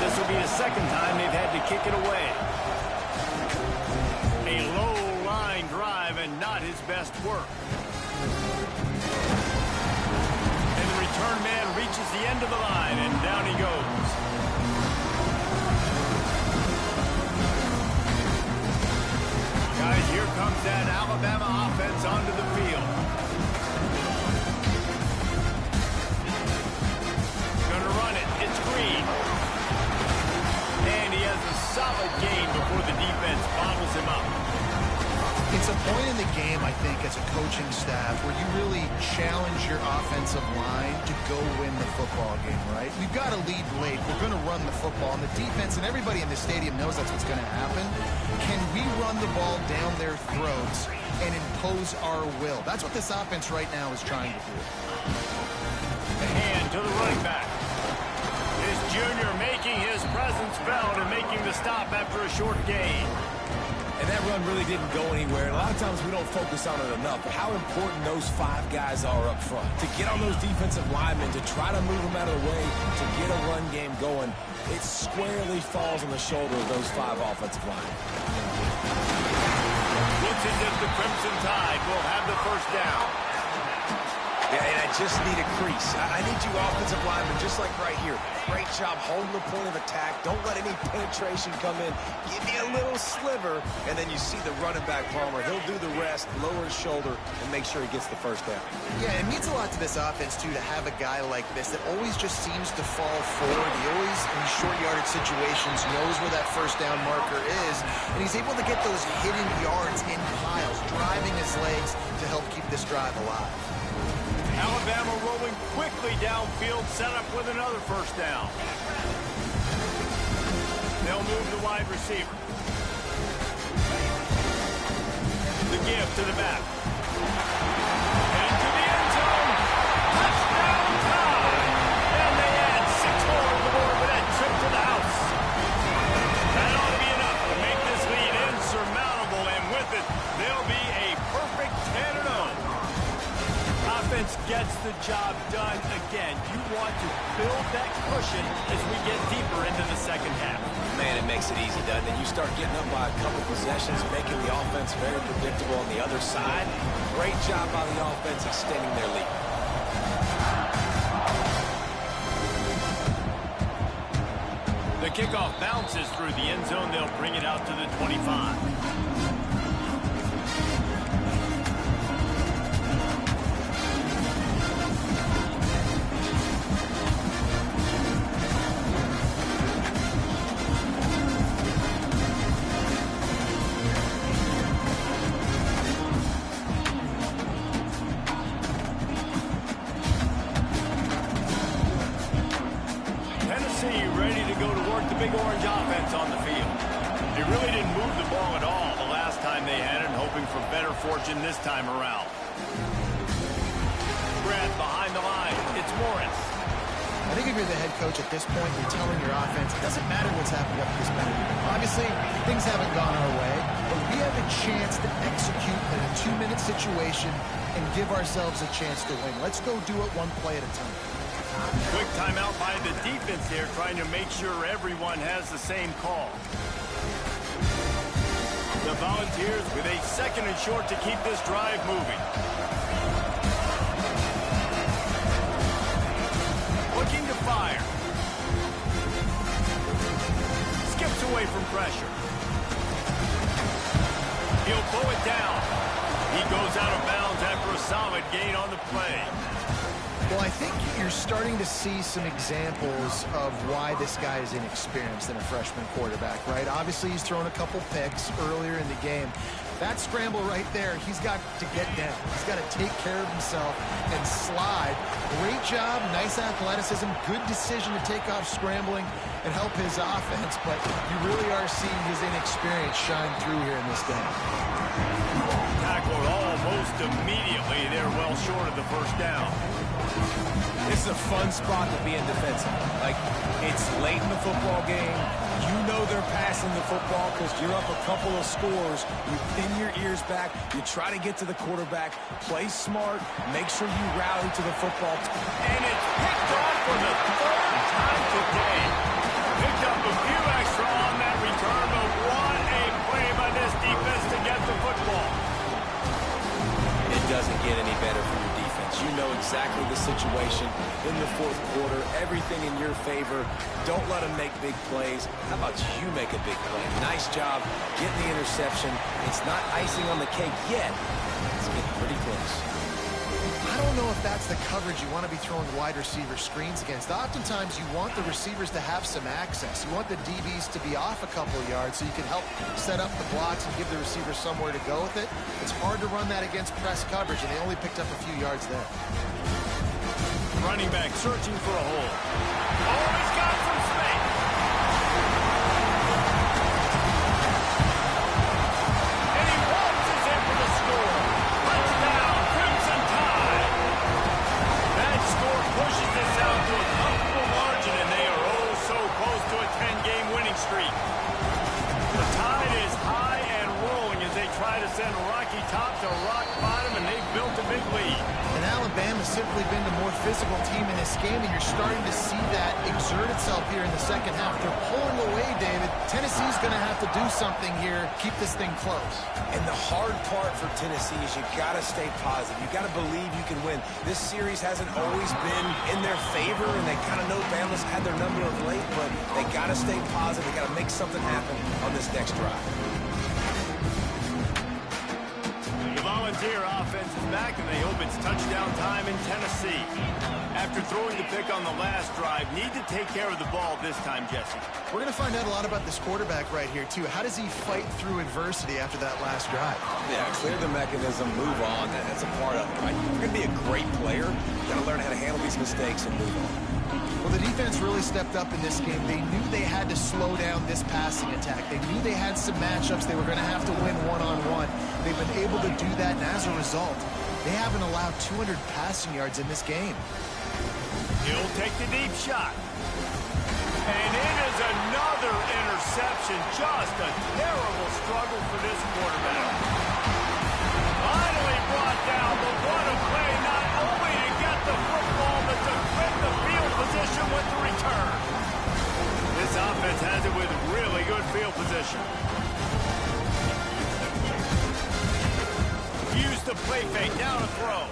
This will be the second time they've had to kick it away. A low line drive and not his best work. And the return man reaches the end of the line, and down he goes. Guys, here comes that Alabama offense onto the field. Gonna run it. It's Green. And he has a solid gain before the defense bottles him up. It's a point in the game, I think, as a coaching staff where you really challenge your offensive line to go win the football game, right? We've got to lead late. We're going to run the football. And the defense and everybody in the stadium knows that's what's going to happen. Can we run the ball down their throats and impose our will? That's what this offense right now is trying to do. The hand to the running back. This junior making his presence felt and making the stop after a short gain. And that run really didn't go anywhere. And a lot of times we don't focus on it enough. But how important those five guys are up front. To get on those defensive linemen, to try to move them out of the way, to get a run game going, it squarely falls on the shoulder of those five offensive linemen. Looks as if the Crimson Tide will have the first down. Yeah, and I just need a crease. I need you offensive linemen, just like right here. Great job holding the point of attack. Don't let any penetration come in. Give me a little sliver, and then you see the running back, Palmer. He'll do the rest, lower his shoulder, and make sure he gets the first down. Yeah, it means a lot to this offense, too, to have a guy like this that always just seems to fall forward. He always, in short yardage situations, knows where that first down marker is, and he's able to get those hidden yards in piles, driving his legs to help keep this drive alive. Alabama rolling quickly downfield, set up with another first down. They'll move the wide receiver. The give to the back. Into the end zone. Touchdown time. And they add 6 more on the board with that trip to the house. That ought to be enough to make this lead insurmountable, and with it, they'll be a perfect 10-0. Offense gets the job done again. You want to build that cushion as we get deeper into the second half. Man, it makes it easy, doesn't it? You start getting up by a couple possessions, making the offense very predictable on the other side. Great job by the offense extending their lead. The kickoff bounces through the end zone. They'll bring it out to the 25. Ready to go to work the big orange offense on the field. They really didn't move the ball at all the last time they had it, hoping for better fortune this time around. Grab behind the line. It's Morris. I think if you're the head coach at this point, you're telling your offense, it doesn't matter what's happening up to this point. Obviously, things haven't gone our way, but we have a chance to execute in a 2-minute situation and give ourselves a chance to win. Let's go do it one play at a time. Quick timeout by the defense here, trying to make sure everyone has the same call. The Volunteers with a 2nd and short to keep this drive moving. Looking to fire. Skips away from pressure. He'll pull it down. He goes out of bounds after a solid gain on the play. Well, I think you're starting to see some examples of why this guy is inexperienced in a freshman quarterback, right? Obviously, he's thrown a couple picks earlier in the game. That scramble right there, he's got to get down. He's got to take care of himself and slide. Great job, nice athleticism, good decision to take off scrambling and help his offense, but you really are seeing his inexperience shine through here in this game. Tackled almost immediately. They're well short of the first down. This is a fun spot to be in defensive. Like, it's late in the football game. You know they're passing the football because you're up a couple of scores. You pin your ears back. You try to get to the quarterback. Play smart. Make sure you rally to the football. And it's picked off for the 3rd time today. Picked up a few extra on that return, but what a play by this defense to get the football. It doesn't get any better for your defense. You know exactly the situation in the 4th quarter. Everything in your favor. Don't let them make big plays. How about you make a big play? Nice job getting the interception. It's not icing on the cake yet. It's getting pretty close. I don't know if that's the coverage you want to be throwing wide receiver screens against. Oftentimes, you want the receivers to have some access. You want the DBs to be off a couple of yards so you can help set up the blocks and give the receivers somewhere to go with it. It's hard to run that against press coverage, and they only picked up a few yards there. Running back searching for a hole. Oh, he's got some space. And he waltzes in for the score. Touchdown, Crimson Tide. That score pushes this out to a comfortable margin, and they are oh so close to a 10-game winning streak. The Tide is high and rolling as they try to send Rocky Top to rock bottom, and they've built a big lead. And Alabama's simply been the more physical team in this game, and you're starting to see that exert itself here in the second half. They're pulling away, David. Tennessee's going to have to do something here, keep this thing close. And the hard part for Tennessee is you got to stay positive. You got to believe you can win. This series hasn't always been in their favor, and they kind of know Bama's had their number of late, but they got to stay positive. They got to make something happen on this next drive. The Volunteer offense is back, and they hope it's touchdown time in Tennessee. After throwing the pick on the last drive, need to take care of the ball this time, Jesse. We're going to find out a lot about this quarterback right here, too. How does he fight through adversity after that last drive? Yeah, clear the mechanism, move on. That's a part of it, right? You're going to be a great player. You got to learn how to handle these mistakes and move on. Well, the defense really stepped up in this game. They knew they had to slow down this passing attack. They knew they had some matchups they were going to have to win one-on-one. They've been able to do that, and as a result, they haven't allowed 200 passing yards in this game. He'll take the deep shot. And it is another interception. Just a terrible struggle for this quarterback. Finally brought down, but what a play not only to the play fake, now to throw.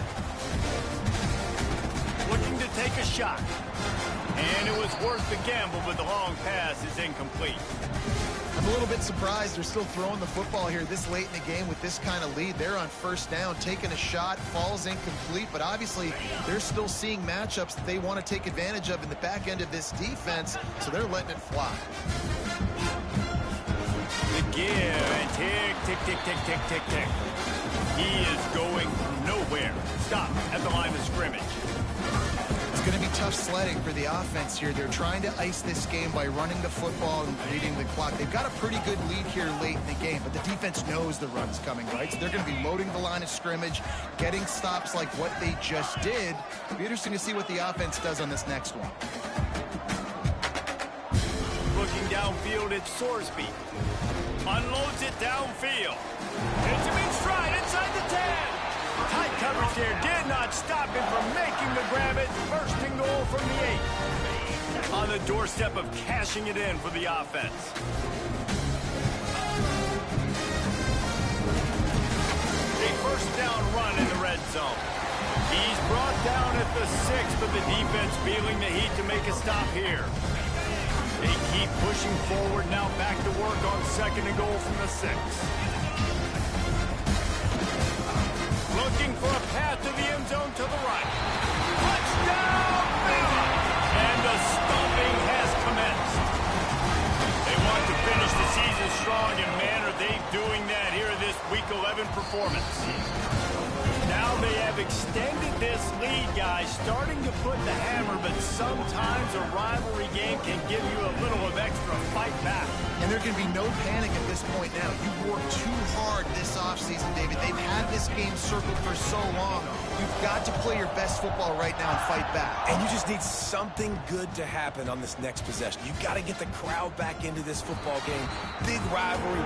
Looking to take a shot. And it was worth the gamble, but the long pass is incomplete. I'm a little bit surprised they're still throwing the football here this late in the game with this kind of lead. They're on first down, taking a shot, falls incomplete, but obviously they're still seeing matchups that they want to take advantage of in the back end of this defense, so they're letting it fly. The give, and tick, tick, tick, tick, tick, tick, tick. He is going nowhere. Stop at the line of scrimmage. It's going to be tough sledding for the offense here. They're trying to ice this game by running the football and leading the clock. They've got a pretty good lead here late in the game, but the defense knows the run's coming, right? So they're going to be loading the line of scrimmage, getting stops like what they just did. It'll be interesting to see what the offense does on this next one. Looking downfield, it's Sorsby. Unloads it downfield. Hits him in stride inside the 10. Tight coverage there did not stop him from making the grab it. First and goal from the 8. On the doorstep of cashing it in for the offense. A first down run in the red zone. He's brought down at the 6, but the defense feeling the heat to make a stop here. They keep pushing forward, now back to work on second and goal from the 6. Looking for a path to the end zone to the right. Touchdown, Bama! And the stomping has commenced. They want to finish the season strong, and man, are they doing that here in this Week 11 performance. Now they have extended this lead, guys, starting to put the hammer, but sometimes a rivalry game can give you a little of extra fight back. And there can be no panic at this point now. You've worked too hard this offseason, David. They've had this game circled for so long. You've got to play your best football right now and fight back. And you just need something good to happen on this next possession. You've got to get the crowd back into this football game. Big rivalry.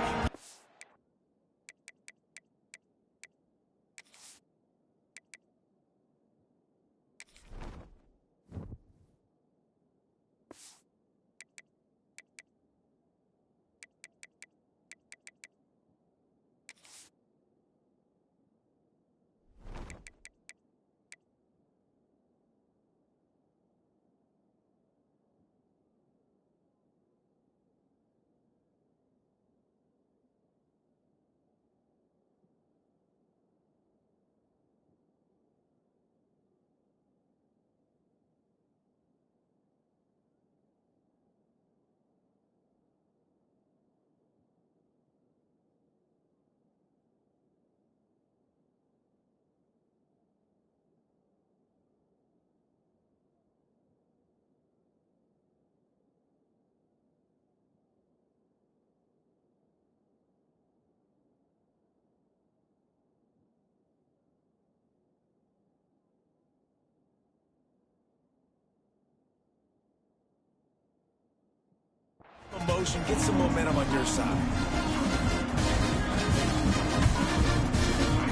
Motion, get some momentum on your side.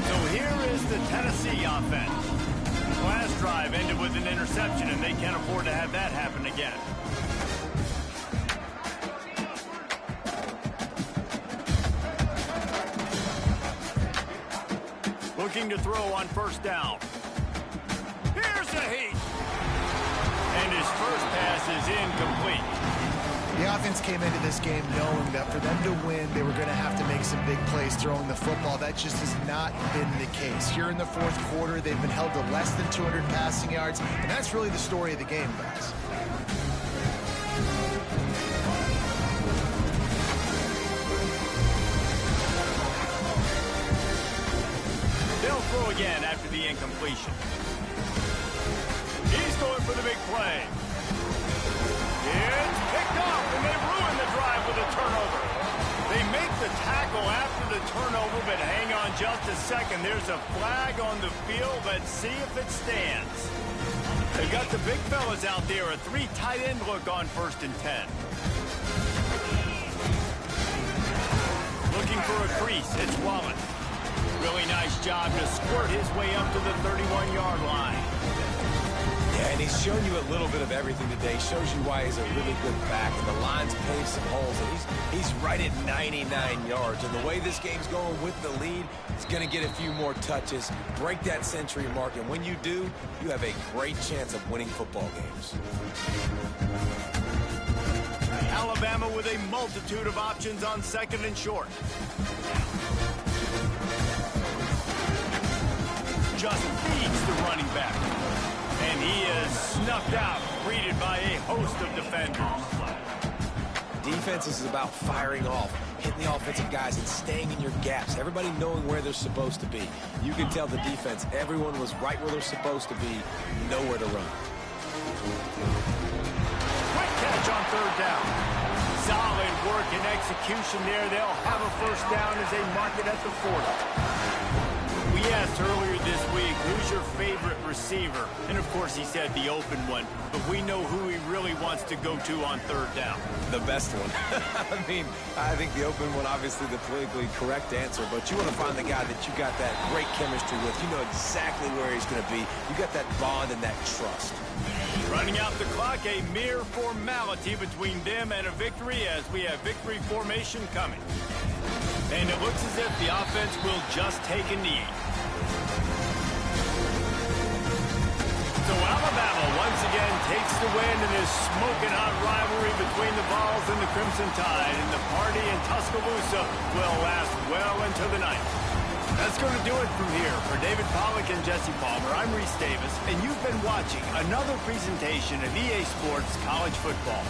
So here is the Tennessee offense. Last drive ended with an interception, and they can't afford to have that happen again. Looking to throw on first down. Here's the heat. And his first pass is incomplete. The offense came into this game knowing that for them to win, they were going to have to make some big plays throwing the football. That just has not been the case. Here in the fourth quarter, they've been held to less than 200 passing yards, and that's really the story of the game, guys. They'll throw again after the incompletion. He's going for the big play. It's picked off, and they ruin the drive with a turnover. They make the tackle after the turnover, but hang on just a second. There's a flag on the field. Let's see if it stands. They've got the big fellas out there. A 3 tight end look on 1st and 10. Looking for a crease. It's Wallen. Really nice job to squirt his way up to the 31-yard line. Yeah, And he's shown you a little bit of everything today. Shows you why he's a really good back. And the line's paved some holes. And he's right at 99 yards. And the way this game's going with the lead, he's going to get a few more touches, break that century mark. And when you do, you have a great chance of winning football games. Alabama with a multitude of options on 2nd and short. Just feeds the running back. And he is snuffed out, greeted by a host of defenders. Defense is about firing off, hitting the offensive guys, and staying in your gaps. Everybody knowing where they're supposed to be. You can tell the defense, everyone was right where they're supposed to be, nowhere to run. Quick catch on 3rd down. Solid work and execution there. They'll have a 1st down as they mark it at the 40. We asked earlier this week, who's your favorite receiver? And, of course, he said the open one. But we know who he really wants to go to on 3rd down. The best one. I think the open one, obviously the politically correct answer. But you want to find the guy that you got that great chemistry with. You know exactly where he's going to be. You got that bond and that trust. Running out the clock, a mere formality between them and a victory as we have victory formation coming. And it looks as if the offense will just take a knee. So Alabama once again takes the win in this smoking hot rivalry between the Vols and the Crimson Tide. And the party in Tuscaloosa will last well into the night. That's going to do it from here. For David Pollack and Jesse Palmer, I'm Reese Davis, and you've been watching another presentation of EA Sports College Football.